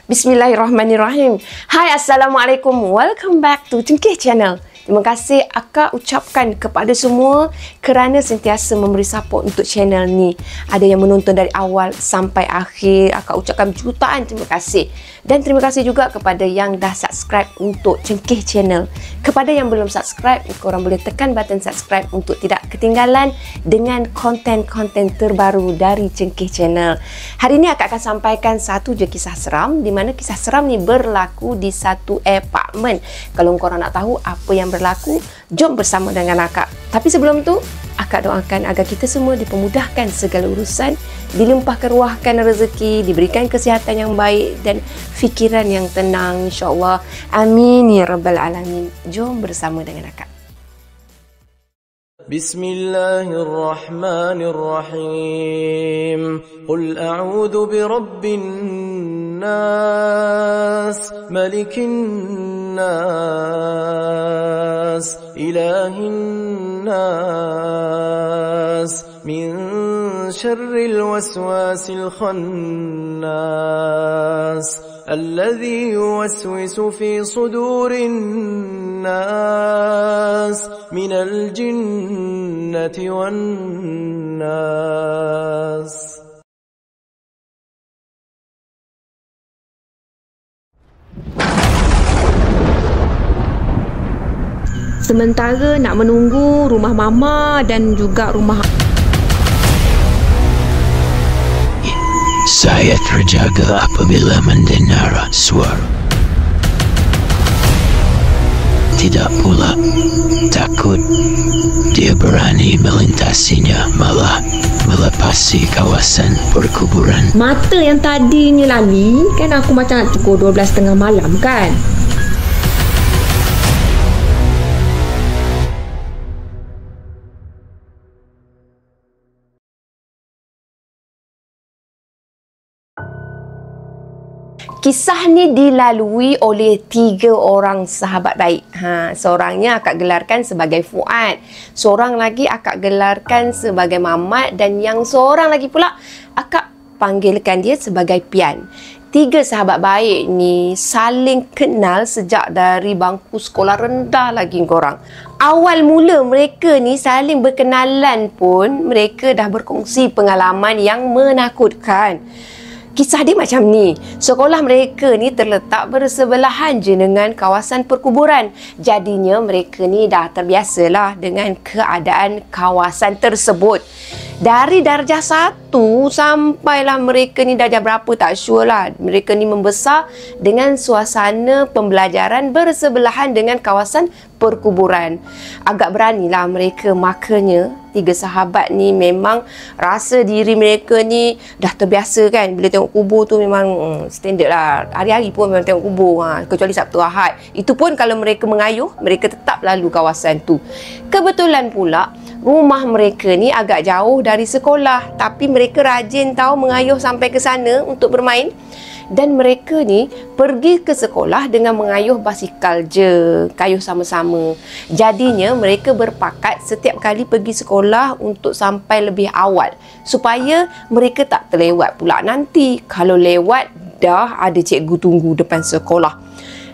Bismillahirrahmanirrahim. Hai, Assalamualaikum. Welcome back to Cengkeh Channel. Terima kasih akak ucapkan kepada semua kerana sentiasa memberi support untuk channel ni. Ada yang menonton dari awal sampai akhir. Akak ucapkan jutaan terima kasih. Dan terima kasih juga kepada yang dah subscribe untuk Cengkeh Channel. Kepada yang belum subscribe, korang boleh tekan button subscribe untuk tidak ketinggalan dengan konten-konten terbaru dari Cengkeh Channel. Hari ini akak akan sampaikan satu je kisah seram, di mana kisah seram ni berlaku di satu apartmen. Kalau korang nak tahu apa yang berlaku, jom bersama dengan akak. Tapi sebelum tu, akak doakan agar kita semua dipermudahkan segala urusan, dilimpahkan ruahkan rezeki, diberikan kesihatan yang baik dan fikiran yang tenang, insya-Allah. Amin ya rabbal alamin. Jom bersama dengan akak. Bismillahirrahmanirrahim. Qul a'udzu birabbin nas, malikin nas, ilahin nas, min syarril waswasil khannas, alladhi yuwaswisu fi sudurin nas, minal jinnati wan nas. Sementara nak menunggu rumah mama dan juga rumah... Saya terjaga apabila mendengar suara. Tidak pula takut dia berani melintasinya, malah melepasi kawasan perkuburan. Mata yang tadi ni lali, kan aku macam nak pukul 12.30 malam kan? Kisah ni dilalui oleh 3 orang sahabat baik. Seorangnya akak gelarkan sebagai Fuad, seorang lagi akak gelarkan sebagai Mamat, dan yang seorang lagi pula akak panggilkan dia sebagai Pian. 3 sahabat baik ni saling kenal sejak dari bangku sekolah rendah lagi korang. Awal mula mereka ni saling berkenalan pun mereka dah berkongsi pengalaman yang menakutkan. Kisah dia macam ni. Sekolah mereka ni terletak bersebelahan je dengan kawasan perkuburan. Jadinya mereka ni dah terbiasalah dengan keadaan kawasan tersebut. Dari darjah 1 sampailah mereka ni darjah berapa tak sure lah. Mereka ni membesar dengan suasana pembelajaran bersebelahan dengan kawasan perkuburan. Agak beranilah mereka, makanya 3 sahabat ni memang rasa diri mereka ni dah terbiasa kan. Bila tengok kubur tu memang standard lah. Hari-hari pun memang tengok kubur, kecuali Sabtu Ahad. Itu pun kalau mereka mengayuh, mereka tetap lalu kawasan tu. Kebetulan pula rumah mereka ni agak jauh dari sekolah, tapi mereka rajin tahu mengayuh sampai ke sana untuk bermain. Dan mereka ni pergi ke sekolah dengan mengayuh basikal je, kayuh sama-sama. Jadinya mereka berpakat setiap kali pergi sekolah untuk sampai lebih awal, supaya mereka tak terlewat pula nanti. Kalau lewat, dah ada cikgu tunggu depan sekolah.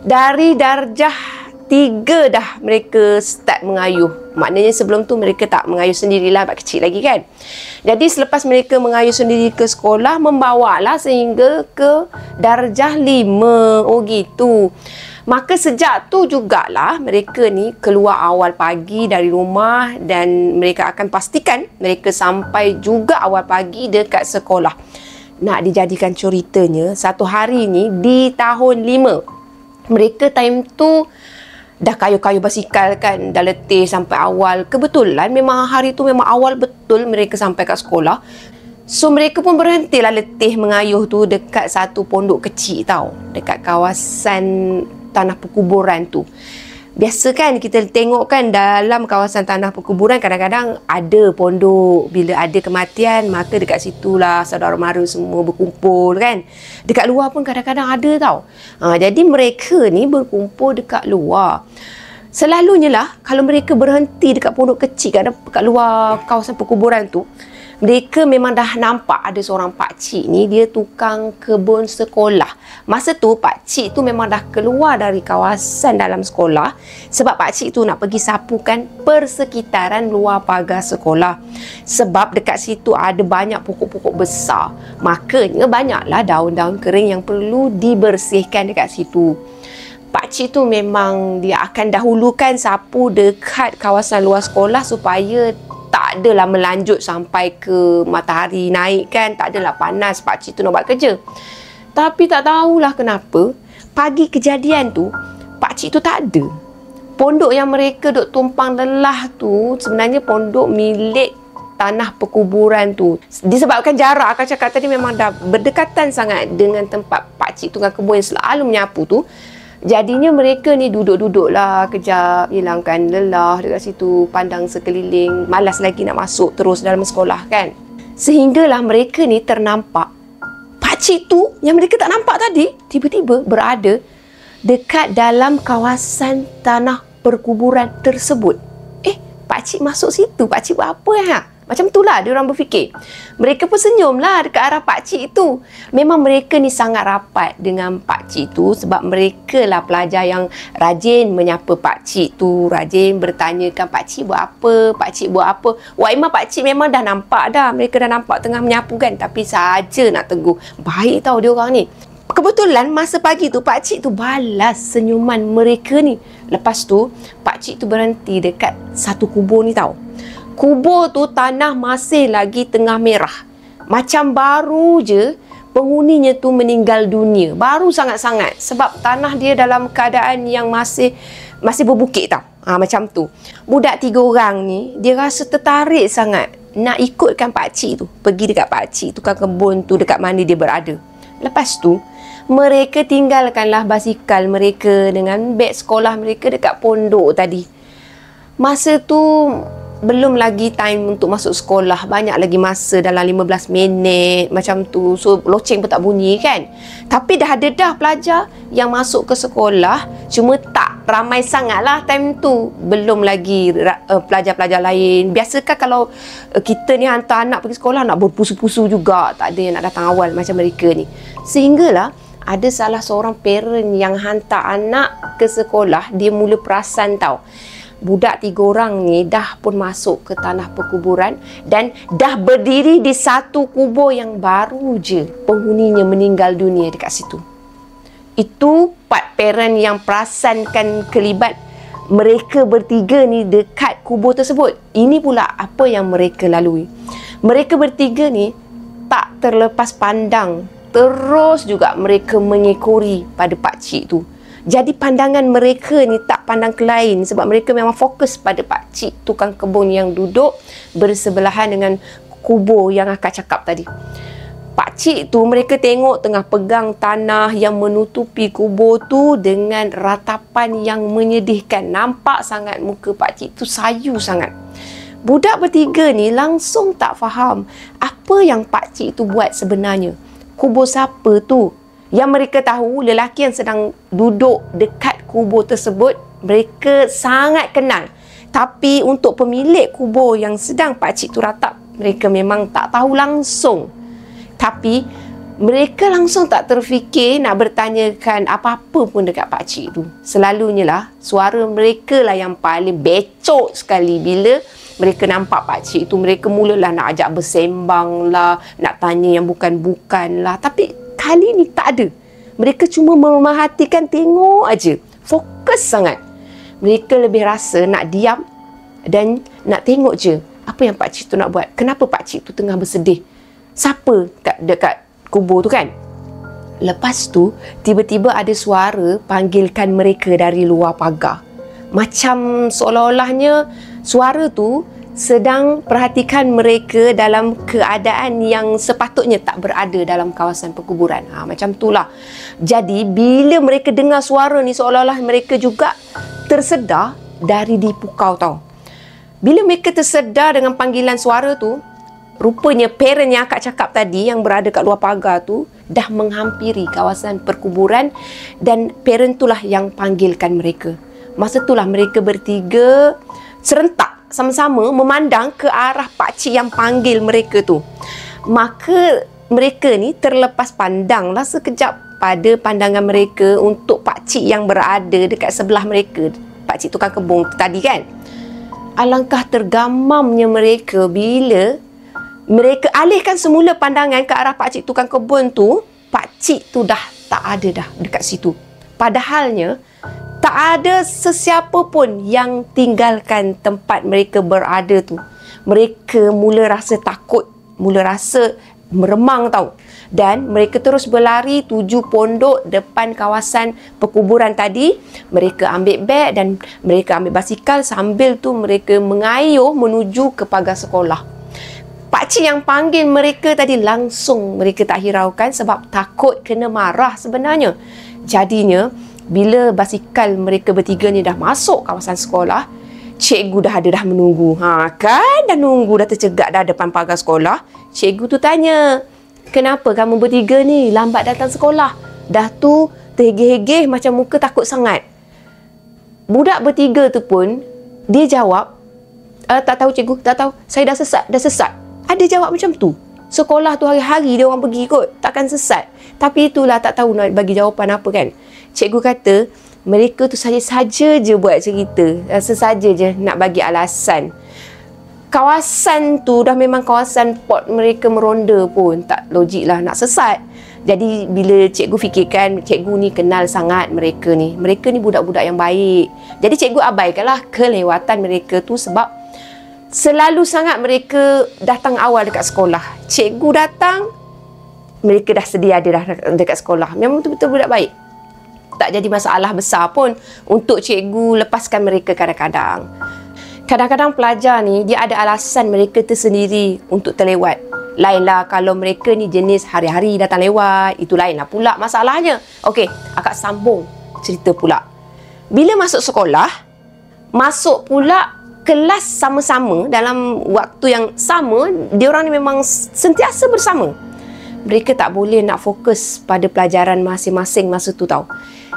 Dari darjah 3 dah mereka start mengayuh. Maknanya sebelum tu mereka tak mengayuh sendirilah, sebab kecil lagi kan. Jadi selepas mereka mengayuh sendiri ke sekolah, membawalah sehingga ke darjah 5. Oh gitu. Maka sejak tu jugalah mereka ni keluar awal pagi dari rumah, dan mereka akan pastikan mereka sampai juga awal pagi dekat sekolah. Nak dijadikan ceritanya, satu hari ni di tahun 5, mereka time tu dah kayuh-kayuh basikal kan, dah letih sampai awal. Kebetulan memang hari tu memang awal betul mereka sampai kat sekolah. So mereka pun berhentilah letih mengayuh tu dekat satu pondok kecil tau, dekat kawasan tanah perkuburan tu. Biasa kan kita tengok kan dalam kawasan tanah perkuburan kadang-kadang ada pondok. Bila ada kematian, maka dekat situlah saudara mara semua berkumpul kan. Dekat luar pun kadang-kadang ada tau. Jadi mereka ni berkumpul dekat luar. Selalunya lah kalau mereka berhenti dekat pondok kecil kat luar kawasan perkuburan tu, Mereka memang dah nampak ada seorang pakcik ni, dia tukang kebun sekolah. Masa tu pakcik tu memang dah keluar dari kawasan dalam sekolah sebab pakcik tu nak pergi sapukan persekitaran luar pagar sekolah. Sebab dekat situ ada banyak pokok-pokok besar. Makanya banyaklah daun-daun kering yang perlu dibersihkan dekat situ. Pakcik tu memang dia akan dahulukan sapu dekat kawasan luar sekolah supaya tak adalah melanjut sampai ke matahari naik kan. Tak adalah panas pakcik tu nak buat kerja. Tapi tak tahulah kenapa pagi kejadian tu pakcik tu tak ada. Pondok yang mereka duk tumpang lelah tu sebenarnya pondok milik tanah perkuburan tu. Disebabkan jarak akak cakap tadi memang dah berdekatan sangat dengan tempat pakcik tukang kebun yang selalu menyapu tu. Jadinya mereka ni duduk-duduk lah kejap, hilangkan lelah dekat situ, pandang sekeliling, malas lagi nak masuk terus dalam sekolah kan. Sehinggalah mereka ni ternampak pakcik tu yang mereka tak nampak tadi tiba-tiba berada dekat dalam kawasan tanah perkuburan tersebut. Pakcik masuk situ, pakcik buat apa ya? Macam itulah dia orang berfikir. Mereka pun senyumlah dekat arah pakcik itu. Memang mereka ni sangat rapat dengan pakcik tu sebab mereka lah pelajar yang rajin menyapa pakcik tu, rajin bertanyakan pakcik buat apa, pakcik buat apa. Wah, memang pakcik memang dah nampak dah. Mereka dah nampak tengah menyapu kan, tapi saja nak tegur. Baik tau dia orang ni. Kebetulan masa pagi tu pakcik tu balas senyuman mereka ni. Lepas tu pakcik tu berhenti dekat satu kubur ni tau. Kubur tu tanah masih lagi tengah merah. Macam baru je penghuninya tu meninggal dunia. Baru sangat-sangat. Sebab tanah dia dalam keadaan yang masih berbukit tau. Macam tu. Budak 3 orang ni, dia rasa tertarik sangat nak ikutkan pakcik tu. Pergi dekat pakcik tukang kebun tu dekat mana dia berada. Lepas tu, mereka tinggalkanlah basikal mereka dengan beg sekolah mereka dekat pondok tadi. Masa tu belum lagi time untuk masuk sekolah. Banyak lagi masa dalam 15 minit macam tu. So loceng pun tak bunyi kan. Tapi dah ada dah pelajar yang masuk ke sekolah. Cuma tak ramai sangat lah time tu. Belum lagi pelajar-pelajar lain. Biasakah kalau kita ni hantar anak pergi sekolah, nak berpusu-pusu juga. Tak ada yang nak datang awal macam mereka ni. Sehinggalah ada salah seorang parent yang hantar anak ke sekolah. Dia mula perasan tau, budak 3 orang ni dah pun masuk ke tanah perkuburan dan dah berdiri di satu kubur yang baru je penghuninya meninggal dunia dekat situ. Itu part parent yang perasankan kelibat mereka bertiga ni dekat kubur tersebut. Ini pula apa yang mereka lalui. Mereka bertiga ni tak terlepas pandang. Terus juga mereka mengekori pada pakcik tu. Jadi pandangan mereka ni tak pandang ke lain sebab mereka memang fokus pada pakcik tukang kebun yang duduk bersebelahan dengan kubur yang akak cakap tadi. Pakcik tu mereka tengok tengah pegang tanah yang menutupi kubur tu dengan ratapan yang menyedihkan. Nampak sangat muka pakcik tu sayu sangat. Budak bertiga ni langsung tak faham apa yang pakcik tu buat sebenarnya. Kubur siapa tu? Yang mereka tahu lelaki yang sedang duduk dekat kubur tersebut mereka sangat kenal. Tapi untuk pemilik kubur yang sedang pakcik tu ratap, mereka memang tak tahu langsung. Tapi mereka langsung tak terfikir nak bertanyakan apa-apa pun dekat pakcik tu. Selalunya lah suara mereka lah yang paling becok sekali bila mereka nampak pakcik tu. Mereka mulalah nak ajak bersembang lah, nak tanya yang bukan-bukan lah. Tapi kali ni tak ada. Mereka cuma memerhatikan, tengok aja. Fokus sangat. Mereka lebih rasa nak diam dan nak tengok je apa yang pakcik tu nak buat. Kenapa pakcik tu tengah bersedih? Siapa dekat kubur tu kan? Lepas tu, tiba-tiba ada suara panggilkan mereka dari luar pagar. Macam seolah-olahnya suara tu sedang perhatikan mereka dalam keadaan yang sepatutnya tak berada dalam kawasan perkuburan. Macam itulah. Jadi bila mereka dengar suara ni seolah-olah mereka juga tersedar dari di pukau tau. Bila mereka tersedar dengan panggilan suara tu, rupanya parent yang akak cakap tadi yang berada kat luar pagar tu dah menghampiri kawasan perkuburan dan parent itulah yang panggilkan mereka. Masa itulah mereka bertiga serentak sama-sama memandang ke arah pakcik yang panggil mereka tu. Maka mereka ni terlepas pandanglah sekejap pada pandangan mereka untuk pakcik yang berada dekat sebelah mereka, pakcik tukang kebun tu tadi kan. Alangkah tergamamnya mereka bila mereka alihkan semula pandangan ke arah pakcik tukang kebun tu, pakcik tu dah tak ada dah dekat situ. Padahalnya tak ada sesiapa pun yang tinggalkan tempat mereka berada tu. Mereka mula rasa takut, mula rasa meremang tau. Dan mereka terus berlari tuju pondok depan kawasan perkuburan tadi. Mereka ambil beg dan mereka ambil basikal, sambil tu mereka mengayuh menuju ke pagar sekolah. Pakcik yang panggil mereka tadi langsung mereka tak hiraukan sebab takut kena marah sebenarnya. Jadinya bila basikal mereka bertiga ni dah masuk kawasan sekolah, cikgu dah ada dah menunggu. Kan dah nunggu, dah tercegak dah depan pagar sekolah. Cikgu tu tanya, "Kenapa kamu bertiga ni lambat datang sekolah?" Dah tu terhegeh-hegeh macam muka takut sangat. Budak bertiga tu pun dia jawab, "Tak tahu cikgu, tak tahu. Saya dah sesat." Ada jawab macam tu. Sekolah tu hari-hari dia orang pergi kot, takkan sesat. Tapi itulah tak tahu nak bagi jawapan apa kan. Cikgu kata mereka tu saja-saja je buat cerita, sesaja je nak bagi alasan. Kawasan tu dah memang kawasan pot mereka meronda pun, tak logik lah nak sesat. Jadi bila cikgu fikirkan, cikgu ni kenal sangat mereka ni. Mereka ni budak-budak yang baik. Jadi cikgu abaikanlah kelewatan mereka tu sebab selalu sangat mereka datang awal dekat sekolah. Cikgu datang, mereka dah sedia ada dah dekat sekolah. Memang betul-betul budak baik. Tak jadi masalah besar pun untuk cikgu lepaskan mereka kadang-kadang. Kadang-kadang pelajar ni dia ada alasan mereka tersendiri untuk terlewat. Lainlah kalau mereka ni jenis hari-hari datang lewat, itu lainlah pula masalahnya. Okey, akak sambung cerita pula. Bila masuk sekolah, masuk pula kelas sama-sama dalam waktu yang sama, diorang ni memang sentiasa bersama. Mereka tak boleh nak fokus pada pelajaran masing-masing masa tu tau.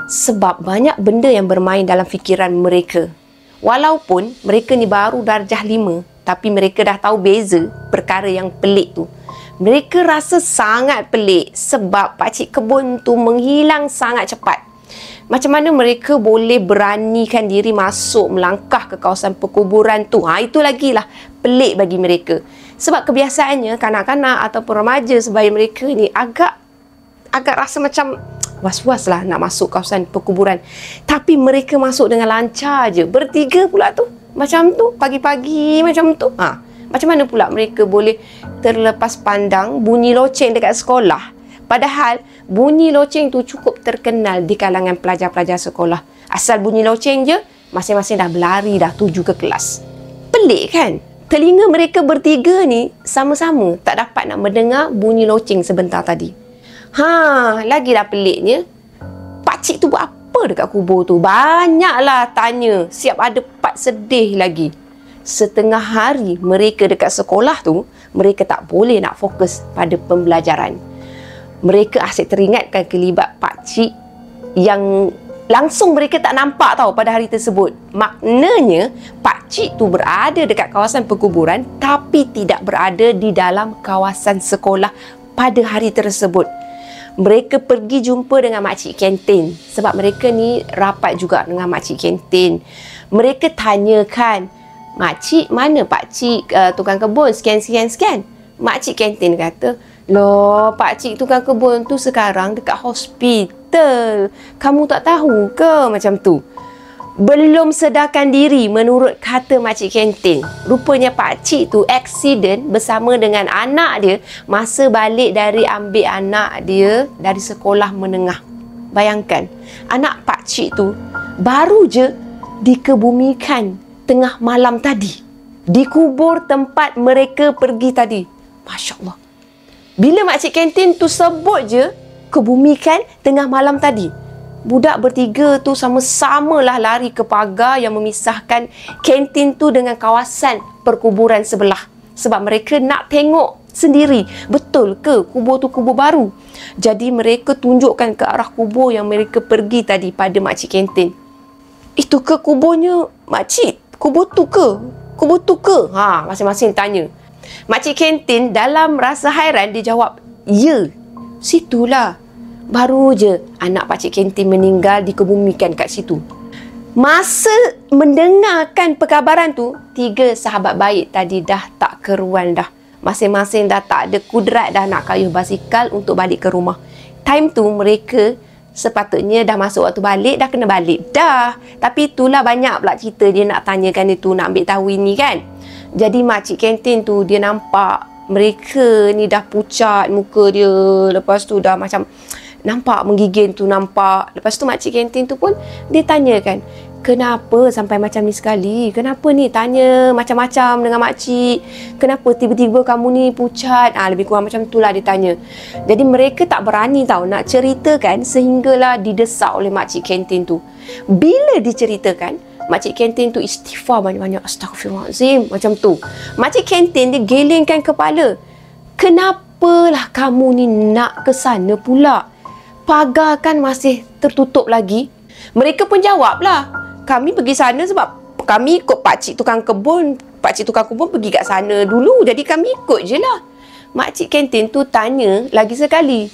Sebab banyak benda yang bermain dalam fikiran mereka. Walaupun mereka ni baru darjah 5, tapi mereka dah tahu beza perkara yang pelik tu. Mereka rasa sangat pelik sebab pakcik kebun tu menghilang sangat cepat. Macam mana mereka boleh beranikan diri masuk melangkah ke kawasan perkuburan tu? Itu lagilah pelik bagi mereka. Sebab kebiasaannya kanak-kanak ataupun remaja sebaya mereka ni agak rasa macam was-was lah nak masuk kawasan perkuburan. Tapi mereka masuk dengan lancar je. Bertiga pula tu. Macam tu. Pagi-pagi macam tu. Macam mana pula mereka boleh terlepas pandang bunyi loceng dekat sekolah? Padahal bunyi loceng tu cukup terkenal di kalangan pelajar-pelajar sekolah. Asal bunyi loceng je, masing-masing dah berlari dah tuju ke kelas. Pelik kan? Telinga mereka bertiga ni sama-sama tak dapat nak mendengar bunyi loceng sebentar tadi. Lagilah peliknya, pakcik tu buat apa dekat kubur tu? Banyaklah tanya, siap ada part sedih lagi. Setengah hari mereka dekat sekolah tu, mereka tak boleh nak fokus pada pembelajaran. Mereka asyik teringatkan kelibat pakcik yang langsung mereka tak nampak tau pada hari tersebut. Maknanya, pakcik tu berada dekat kawasan perkuburan tapi tidak berada di dalam kawasan sekolah pada hari tersebut. Mereka pergi jumpa dengan makcik kantin sebab mereka ni rapat juga dengan makcik kantin. Mereka tanyakan, "Makcik, mana pakcik tukang kebun sekian-sekian-sekian?" Makcik kantin kata, "Loh, pakcik tukang kebun tu sekarang dekat hospital. Kamu tak tahu ke?" Macam tu. Belum sedarkan diri menurut kata makcik kantin. Rupanya pakcik tu aksiden bersama dengan anak dia masa balik dari ambil anak dia dari sekolah menengah. Bayangkan, anak pakcik tu baru je dikebumikan tengah malam tadi. Dikubur tempat mereka pergi tadi. Masya Allah. Bila makcik kantin tu sebut je kebumikan tengah malam tadi, budak bertiga tu sama-sama lah lari ke pagar yang memisahkan kantin tu dengan kawasan perkuburan sebelah. Sebab mereka nak tengok sendiri, betul ke kubur tu kubur baru. Jadi mereka tunjukkan ke arah kubur yang mereka pergi tadi pada makcik kantin. "Itu ke kuburnya makcik? Kubur tu ke? betul ke? Masing-masing tanya. Makcik kantin dalam rasa hairan dia jawab, ya. Situlah. Baru je anak pakcik kantin meninggal dikebumikan kat situ. Masa mendengarkan perkabaran tu, 3 sahabat baik tadi dah tak keruan dah. Masing-masing dah tak ada kudrat dah nak kayuh basikal untuk balik ke rumah. Time tu mereka sepatutnya dah masuk waktu balik, dah kena balik dah. Tapi itulah banyak pula cerita dia nak tanyakan itu, nak ambil tahu ini kan. Jadi makcik kantin tu dia nampak mereka ni dah pucat muka dia. Lepas tu dah macam nampak menggigil tu, nampak. Lepas tu makcik kantin tu pun dia tanyakan, kenapa sampai macam ni sekali? Kenapa ni? Tanya macam-macam dengan makcik. Kenapa tiba-tiba kamu ni pucat? Lebih kurang macam itulah dia tanya. Jadi mereka tak berani tahu nak ceritakan sehinggalah didesak oleh makcik kantin tu. Bila diceritakan, makcik kantin tu istighfar banyak-banyak. Astaghfirullahalazim. Macam tu. Makcik kantin dia gelengkan kepala. Kenapalah kamu ni nak ke sana pula? Pagar kan masih tertutup lagi. Mereka pun jawablah, kami pergi sana sebab kami ikut pakcik tukang kebun. Pakcik tukang kebun pergi kat sana dulu, jadi kami ikut je lah. Makcik kantin tu tanya lagi sekali,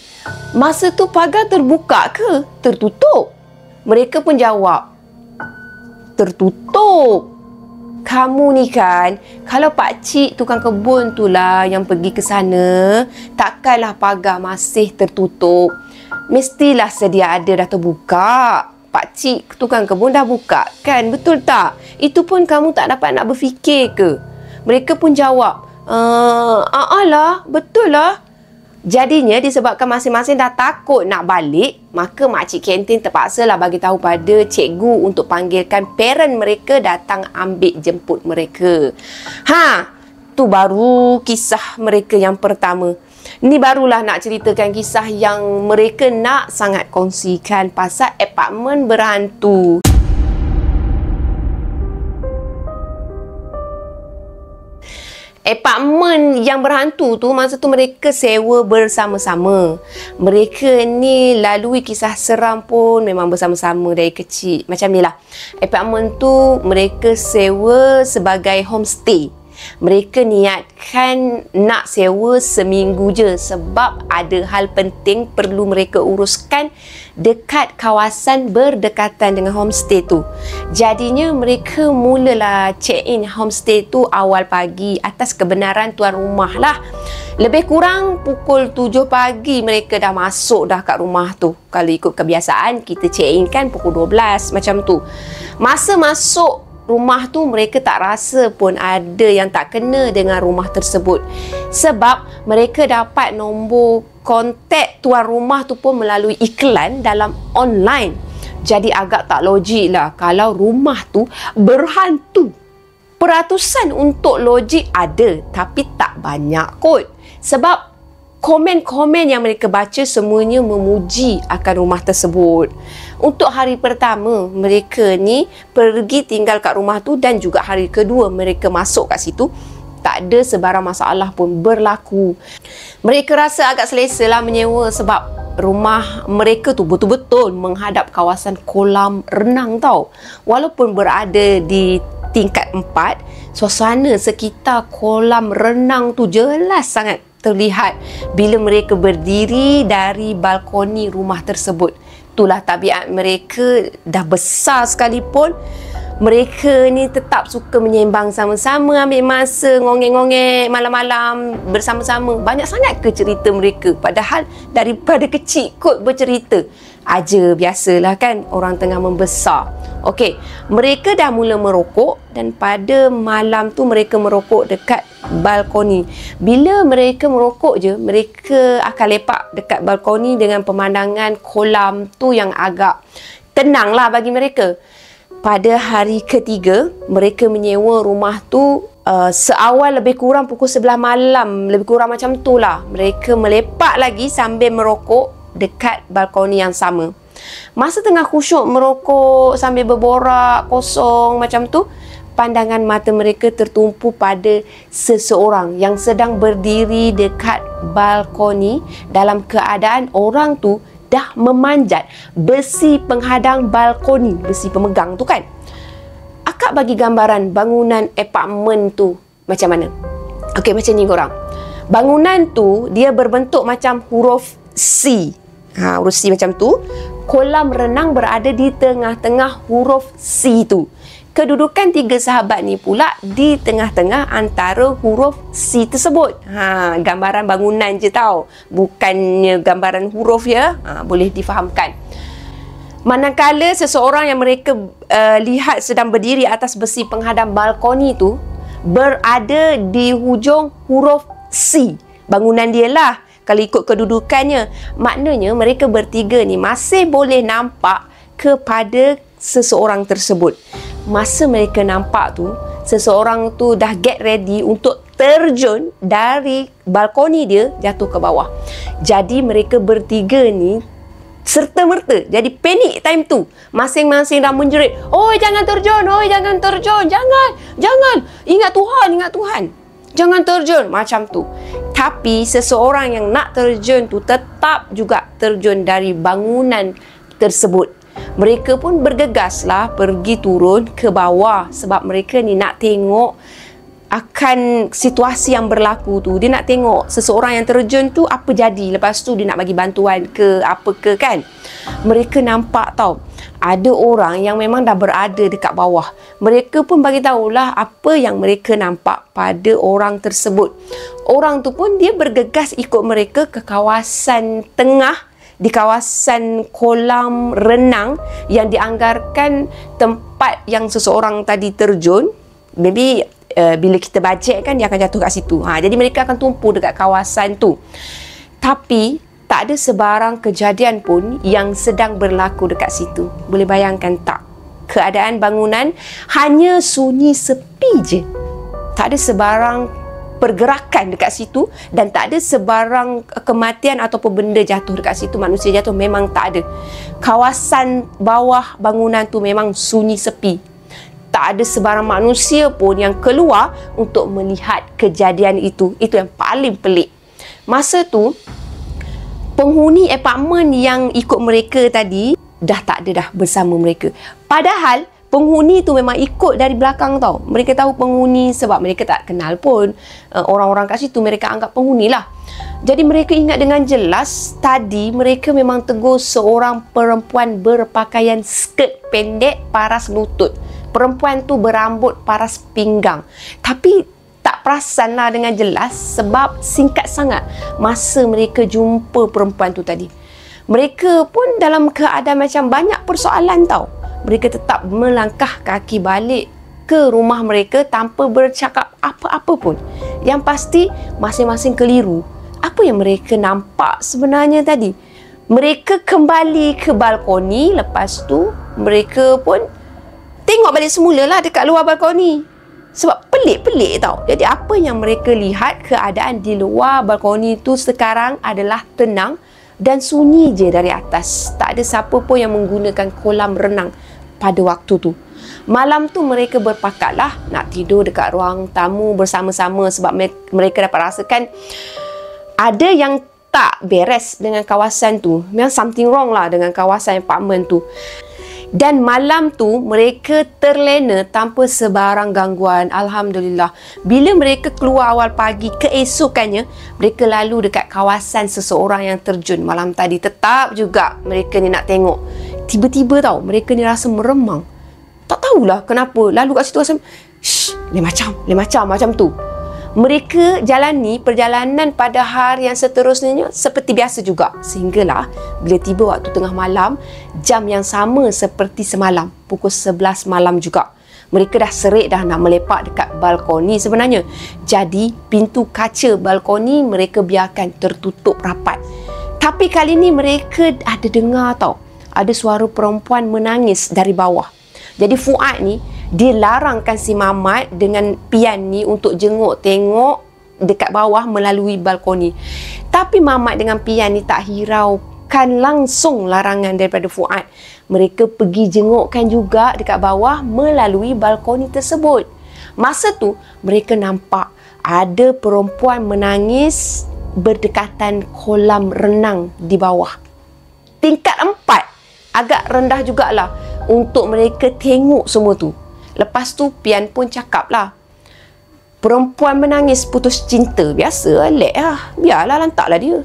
masa tu pagar terbuka ke tertutup? Mereka pun jawab, tertutup. Kamu ni kan, kalau pakcik tukang kebun tu lah yang pergi ke sana, takkanlah pagar masih tertutup. Mestilah sedia ada dah terbuka. Pakcik tukang kebun dah buka kan, betul tak? Itu pun kamu tak dapat nak berfikir ke? Mereka pun jawab, lah, betul lah. Jadinya disebabkan masing-masing dah takut nak balik, maka makcik kantin terpaksalah bagi tahu pada cikgu untuk panggilkan parent mereka datang ambil jemput mereka. Tu baru kisah mereka yang pertama. Ni barulah nak ceritakan kisah yang mereka nak sangat kongsikan pasal apartmen berhantu. Apartmen yang berhantu tu, masa tu mereka sewa bersama-sama. Mereka ni lalui kisah seram pun memang bersama-sama dari kecil. Macam ni lah. Apartmen tu mereka sewa sebagai homestay. Mereka niatkan nak sewa seminggu je sebab ada hal penting perlu mereka uruskan dekat kawasan berdekatan dengan homestay tu. Jadinya mereka mulalah check-in homestay tu awal pagi atas kebenaran tuan rumah lah. Lebih kurang pukul 7 pagi mereka dah masuk dah kat rumah tu. Kalau ikut kebiasaan kita check-in kan pukul 12 macam tu. Masa masuk rumah tu mereka tak rasa pun ada yang tak kena dengan rumah tersebut. Sebab mereka dapat nombor kontak tuan rumah tu pun melalui iklan dalam online. Jadi agak tak logik lah kalau rumah tu berhantu. Peratusan untuk logik ada tapi tak banyak kot. Sebab komen-komen yang mereka baca semuanya memuji akan rumah tersebut. Untuk hari pertama, mereka ni pergi tinggal kat rumah tu dan juga hari kedua mereka masuk kat situ, tak ada sebarang masalah pun berlaku. Mereka rasa agak selesa lah menyewa sebab rumah mereka tu betul-betul menghadap kawasan kolam renang tau. Walaupun berada di tingkat 4, suasana sekitar kolam renang tu jelas sangat terlihat bila mereka berdiri dari balkoni rumah tersebut. Itulah tabiat mereka, dah besar sekalipun mereka ni tetap suka menyembang sama-sama, ambil masa ngongek-ngongek malam-malam bersama-sama. Banyak sangat ke cerita mereka, padahal daripada kecil kot bercerita aja. Biasalah kan orang tengah membesar. Okey, mereka dah mula merokok dan pada malam tu mereka merokok dekat balkoni. Bila mereka merokok je, mereka akan lepak dekat balkoni dengan pemandangan kolam tu yang agak tenang lah bagi mereka. Pada hari ketiga, mereka menyewa rumah tu seawal lebih kurang pukul 11 malam. Lebih kurang macam tu lah. Mereka melepak lagi sambil merokok dekat balkoni yang sama. Masa tengah khusyuk merokok sambil berborak kosong macam tu, pandangan mata mereka tertumpu pada seseorang yang sedang berdiri dekat balkoni dalam keadaan orang tu dah memanjat besi penghadang balkoni, besi pemegang tu kan. Akak tak bagi gambaran bangunan apartmen tu macam mana? Okey, macam ni korang. Bangunan tu dia berbentuk macam huruf C. Huruf C macam tu. Kolam renang berada di tengah-tengah huruf C tu. Kedudukan tiga sahabat ni pula di tengah-tengah antara huruf C tersebut. Gambaran bangunan je tau. Bukannya gambaran huruf ya. Boleh difahamkan. Manakala seseorang yang mereka lihat sedang berdiri atas besi penghadang balkoni tu berada di hujung huruf C. Bangunan dia lah. Kalau ikut kedudukannya, maknanya mereka bertiga ni masih boleh nampak kepada seseorang tersebut. Masa mereka nampak tu, seseorang tu dah get ready untuk terjun dari balkoni dia jatuh ke bawah. Jadi mereka bertiga ni serta-merta jadi panik time tu. Masing-masing dah menjerit, "Oi, jangan terjun, oi, jangan terjun, jangan. Ingat Tuhan, ingat Tuhan. Jangan terjun," macam tu. Tapi seseorang yang nak terjun tu tetap juga terjun dari bangunan tersebut. Mereka pun bergegaslah pergi turun ke bawah sebab mereka ni nak tengok akan situasi yang berlaku tu. Dia nak tengok seseorang yang terjun tu apa jadi. Lepas tu dia nak bagi bantuan ke apa ke kan. Mereka nampak tau, ada orang yang memang dah berada dekat bawah. Mereka pun bagi tahulah apa yang mereka nampak pada orang tersebut. Orang tu pun dia bergegas ikut mereka ke kawasan tengah, di kawasan kolam renang yang dianggarkan tempat yang seseorang tadi terjun. Maybe bila kita bajet kan dia akan jatuh kat situ. Jadi mereka akan tumpu dekat kawasan tu. Tapi tak ada sebarang kejadian pun yang sedang berlaku dekat situ. Boleh bayangkan tak? Keadaan bangunan hanya sunyi sepi je. Tak ada sebarang pergerakan dekat situ dan tak ada sebarang kematian ataupun benda jatuh dekat situ. Manusia jatuh memang tak ada. Kawasan bawah bangunan tu memang sunyi sepi. Tak ada sebarang manusia pun yang keluar untuk melihat kejadian itu. Itu yang paling pelik. Masa tu, penghuni apartmen yang ikut mereka tadi dah tak ada dah bersama mereka. Padahal penghuni tu memang ikut dari belakang tau. Mereka tahu penghuni sebab mereka tak kenal pun orang-orang kat situ. Mereka anggap penghuni lah. Jadi mereka ingat dengan jelas tadi mereka memang tegur seorang perempuan berpakaian skirt pendek paras lutut. Perempuan tu berambut paras pinggang. Tapi tak perasan lah dengan jelas sebab singkat sangat masa mereka jumpa perempuan tu tadi. Mereka pun dalam keadaan macam banyak persoalan tau. Mereka tetap melangkah kaki balik ke rumah mereka tanpa bercakap apa-apa pun. Yang pasti masing-masing keliru. Apa yang mereka nampak sebenarnya tadi? Mereka kembali ke balkoni. Lepas tu mereka pun tengok balik semula lah dekat luar balkoni. Sebab pelik-pelik tau. Jadi apa yang mereka lihat, keadaan di luar balkoni tu sekarang adalah tenang dan sunyi je dari atas. Tak ada siapa pun yang menggunakan kolam renang pada waktu tu. Malam tu mereka berpakatlah nak tidur dekat ruang tamu bersama-sama sebab mereka dapat rasakan ada yang tak beres dengan kawasan tu. Memang something wrong lah dengan kawasan apartmen tu. Dan malam tu mereka terlena tanpa sebarang gangguan. Alhamdulillah. Bila mereka keluar awal pagi keesokannya, mereka lalu dekat kawasan seseorang yang terjun malam tadi. Tetap juga mereka ni nak tengok. Tiba-tiba tau, mereka ni rasa meremang. Tak tahulah kenapa. Lalu kat situ rasa, lain macam tu. Mereka jalani perjalanan pada hari yang seterusnya seperti biasa juga. Sehinggalah bila tiba waktu tengah malam, jam yang sama seperti semalam, pukul 11 malam juga. Mereka dah serik dah nak melepak dekat balkoni sebenarnya. Jadi pintu kaca balkoni mereka biarkan tertutup rapat. Tapi kali ni mereka ada dengar tau, ada suara perempuan menangis dari bawah. Jadi Fuad ni dia larangkan si Mamat dengan Pian ni untuk jenguk tengok dekat bawah melalui balkoni. Tapi Mamat dengan Pian ni tak hiraukan langsung larangan daripada Fuad. Mereka pergi jengukkan juga dekat bawah melalui balkoni tersebut. Masa tu mereka nampak ada perempuan menangis berdekatan kolam renang di bawah. Tingkat 4, agak rendah jugalah untuk mereka tengok semua tu. Lepas tu Pian pun cakap lah, perempuan menangis putus cinta biasa, lek lah, biarlah, lantaklah dia.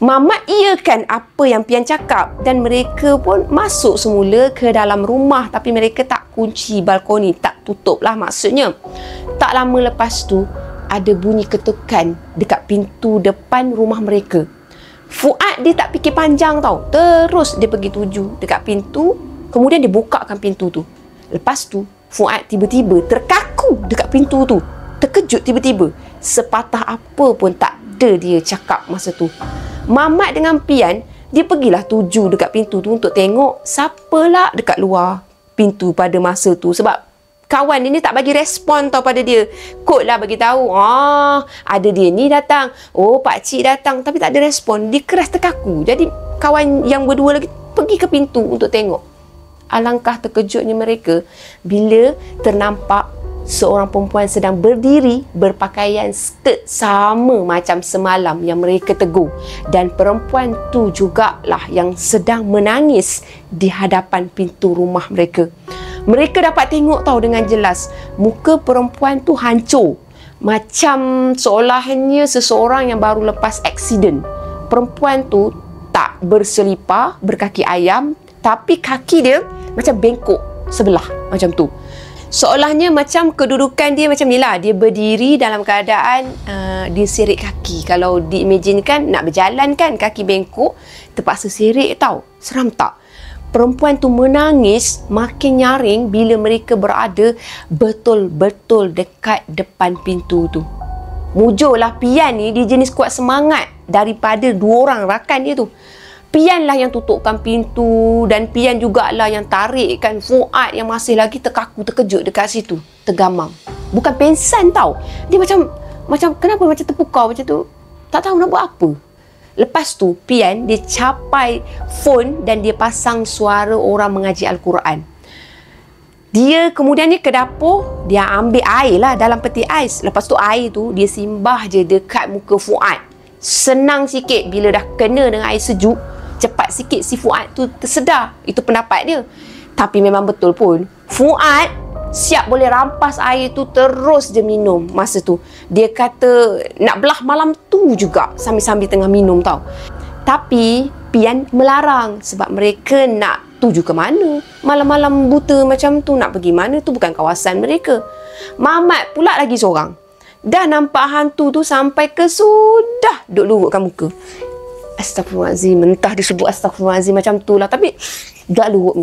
Mamat iakan apa yang Pian cakap dan mereka pun masuk semula ke dalam rumah, tapi mereka tak kunci balkoni, tak tutup lah maksudnya. Tak lama lepas tu ada bunyi ketukan dekat pintu depan rumah mereka. Fuad dia tak fikir panjang tau, terus dia pergi tuju dekat pintu, kemudian dia bukakan pintu tu. Lepas tu Fuad tiba-tiba terkaku dekat pintu tu, terkejut tiba-tiba. Sepatah apa pun tak ada dia cakap masa tu. Mamat dengan Pian, dia pergilah tuju dekat pintu tu untuk tengok siapalah dekat luar pintu pada masa tu. Sebab kawan dia ni tak bagi respon tau pada dia. Kot lah bagi tahu, ada dia ni datang, pakcik datang, tapi tak ada respon. Dia keras terkaku. Jadi kawan yang berdua lagi pergi ke pintu untuk tengok. Alangkah terkejutnya mereka bila ternampak seorang perempuan sedang berdiri berpakaian skirt sama macam semalam yang mereka tegur. Dan perempuan tu jugalah yang sedang menangis di hadapan pintu rumah mereka. Mereka dapat tengok tahu dengan jelas muka perempuan tu hancur, macam seolahnya seseorang yang baru lepas aksiden. Perempuan tu tak berselipar, berkaki ayam, tapi kaki dia macam bengkok sebelah macam tu. Seolahnya macam kedudukan dia macam ni lah. Dia berdiri dalam keadaan dia serik kaki. Kalau diimagine-kan nak berjalan kan, kaki bengkok, terpaksa serik tau. Seram tak? Perempuan tu menangis makin nyaring bila mereka berada betul-betul dekat depan pintu tu. Mujurlah Pian ni, dia jenis kuat semangat daripada dua orang rakan dia tu. Pian lah yang tutupkan pintu dan Pian jugalah yang tarikkan Fuad yang masih lagi terkaku, terkejut dekat situ, tergamam. Bukan pengsan tau. Dia macam kenapa macam terpukau macam tu. Tak tahu nak buat apa. Lepas tu Pian dia capai phone dan dia pasang suara orang mengaji Al-Quran. Dia kemudian dia ke dapur, dia ambil air lah dalam peti ais. Lepas tu air tu dia simbah je dekat muka Fuad. Senang sikit bila dah kena dengan air sejuk, cepat sikit si Fuad tu tersedar. Itu pendapat dia. Tapi memang betul pun, Fuad siap boleh rampas air tu, terus je minum masa tu. Dia kata nak belah malam tu juga sambil-sambil tengah minum tau. Tapi Pian melarang sebab mereka nak tuju ke mana. Malam-malam buta macam tu nak pergi mana, tu bukan kawasan mereka. Mamat pula lagi seorang. Dah nampak hantu tu sampai ke sudah duk lurutkan muka. Astagfirullahalazim, entah disebut astagfirullahalazim macam tu lah, tapi jak lurut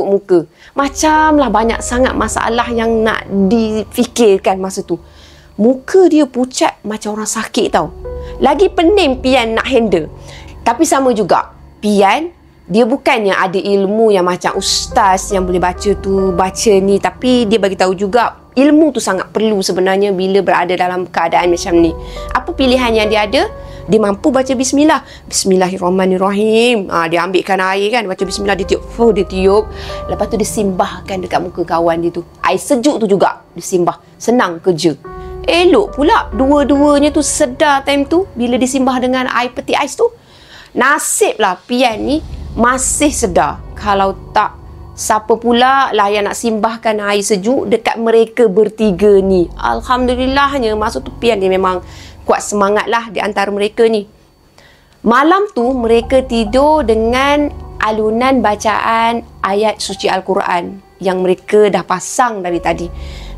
muka. Macam lah banyak sangat masalah yang nak difikirkan masa tu. Muka dia pucat macam orang sakit tau. Lagi pening Pian nak handle. Tapi sama juga, Pian dia bukannya ada ilmu yang macam ustaz yang boleh baca tu, baca ni, tapi dia bagi tahu juga ilmu tu sangat perlu sebenarnya bila berada dalam keadaan macam ni. Apa pilihan yang dia ada? Dia mampu baca bismillah. Bismillahirrahmanirrahim. Dia ambilkan air kan, baca bismillah, dia tiup. Dia tiup. Lepas tu dia simbahkan dekat muka kawan dia tu. Air sejuk tu juga dia simbah. Senang kerja. Elok pula dua-duanya tu sedar time tu bila disimbah dengan air peti ais tu. Nasiblah Pian ni masih sedar. Kalau tak, siapa pula lah yang nak simbahkan air sejuk dekat mereka bertiga ni. Alhamdulillahnya masa tu Pian dia memang kuat semangat lah di antara mereka ni. Malam tu mereka tidur dengan alunan bacaan ayat suci Al-Quran yang mereka dah pasang dari tadi.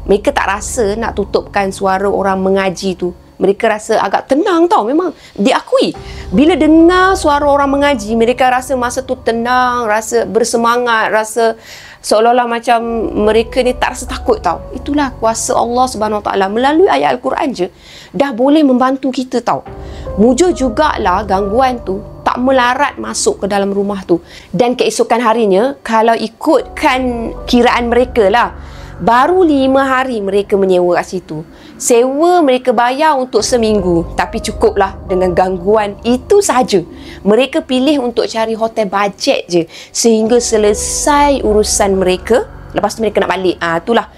Mereka tak rasa nak tutupkan suara orang mengaji tu. Mereka rasa agak tenang tau. Memang diakui, bila dengar suara orang mengaji, mereka rasa masa tu tenang, rasa bersemangat, rasa seolah-olah macam mereka ni tak rasa takut tau. Itulah kuasa Allah Subhanahu Wa Taala. Melalui ayat Al-Quran je dah boleh membantu kita tau. Mujur jugalah gangguan tu tak melarat masuk ke dalam rumah tu. Dan keesokan harinya, kalau ikutkan kiraan mereka lah, baru 5 hari mereka menyewa kat situ. Sewa mereka bayar untuk seminggu, tapi cukuplah dengan gangguan itu sahaja. Mereka pilih untuk cari hotel bajet je sehingga selesai urusan mereka. Lepas tu mereka nak balik. Itulah.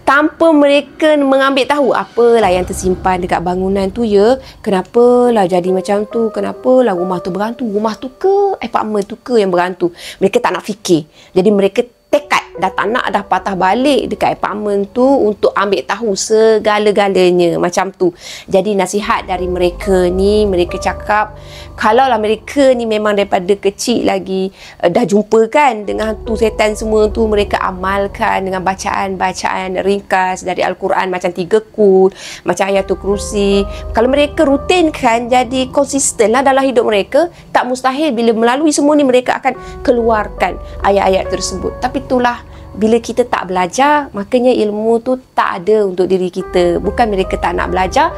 Tanpa mereka mengambil tahu apalah yang tersimpan dekat bangunan tu ya. Kenapalah jadi macam tu? Kenapalah rumah tu berhantu? Rumah tu ke apartment tu ke yang berhantu? Mereka tak nak fikir. Jadi mereka tekad dah tak nak dah patah balik dekat apartment tu untuk ambil tahu segala-galanya macam tu. Jadi nasihat dari mereka ni, mereka cakap kalaulah mereka ni memang daripada kecil lagi dah jumpa kan dengan hantu setan semua tu, mereka amalkan dengan bacaan-bacaan ringkas dari Al-Quran macam 3 kul, macam Ayatul Kursi. Kalau mereka rutinkan, jadi konsisten lah dalam hidup mereka, tak mustahil bila melalui semua ni mereka akan keluarkan ayat-ayat tersebut. Tapi itulah, bila kita tak belajar, makanya ilmu tu tak ada untuk diri kita. Bukan mereka tak nak belajar,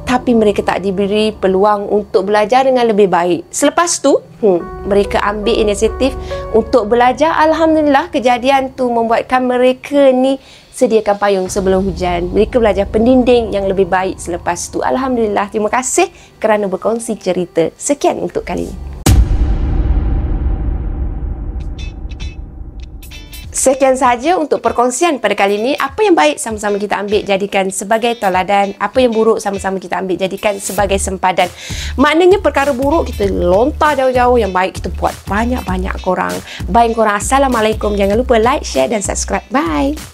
tapi mereka tak diberi peluang untuk belajar dengan lebih baik. Selepas tu, mereka ambil inisiatif untuk belajar. Alhamdulillah, kejadian tu membuatkan mereka ni sediakan payung sebelum hujan. Mereka belajar pendinding yang lebih baik selepas tu. Alhamdulillah, terima kasih kerana berkongsi cerita. Sekian untuk kali ini. Sekian sahaja untuk perkongsian pada kali ini. Apa yang baik sama-sama kita ambil jadikan sebagai tauladan. Apa yang buruk sama-sama kita ambil jadikan sebagai sempadan. Maknanya perkara buruk kita lontar jauh-jauh, yang baik kita buat banyak-banyak korang. Baik korang, Assalamualaikum. Jangan lupa like, share dan subscribe. Bye.